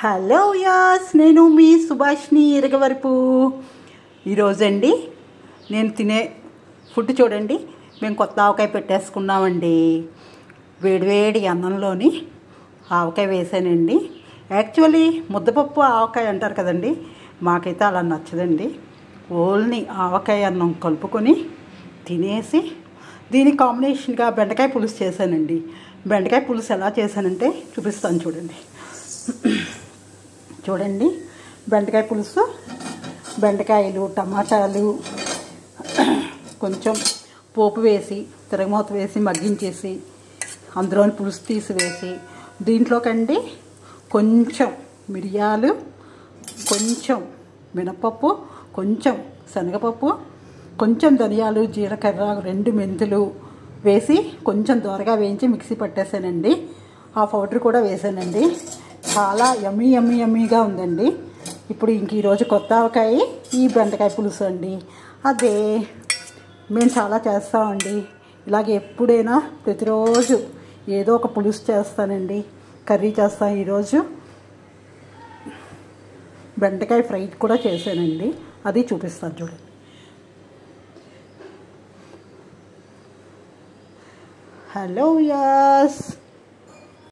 Hello as, నేను మీ సుభాష్ని ఇరగవరపు. ఈరోజండి నేను తినే ఫుడ్ చూడండి. మేము కొత్త ఆవకాయ పెట్టేసుకున్నామండి. వేడివేడి అన్నంలోని ఆవకాయ వేసానండి. యాక్చువల్లీ ముద్దపప్పు ఆవకాయ అంటారు కదండి, మాకైతే అలా నచ్చదండి. ఓన్లీ ఆవకాయ అన్నం కలుపుకొని తినేసి దీనికి కాంబినేషన్గా బెండకాయ పులుసు చేశానండి. బెండకాయ పులుసు ఎలా చేశానంటే చూపిస్తాను చూడండి. చూడండి, బెండకాయ పులుసు, బెండకాయలు, టమాటాలు కొంచెం పోపు వేసి తిరగమూత వేసి మగ్గించేసి అందులోని పులుసు తీసివేసి దీంట్లోకండి కొంచెం మిరియాలు, కొంచెం మినపప్పు, కొంచెం శనగపప్పు, కొంచెం ధనియాలు, జీలకర్ర, 2 మెంతులు వేసి కొంచెం దోరగా వేయించి మిక్సీ పట్టేసానండి. ఆ పౌడర్ కూడా వేసానండి. చాలా యమ్మీగా ఉందండి. ఇప్పుడు ఇంక ఈరోజు కొత్త ఆవకాయ ఈ బెండకాయ పులుసు అండి. అదే మేము చాలా చేస్తామండి. ఇలాగే ఎప్పుడైనా ప్రతిరోజు ఏదో ఒక పులుసు చేస్తానండి, కర్రీ చేస్తాను. ఈరోజు బెండకాయ ఫ్రై కూడా చేశానండి, అది చూపిస్తాను చూడండి. Hello as.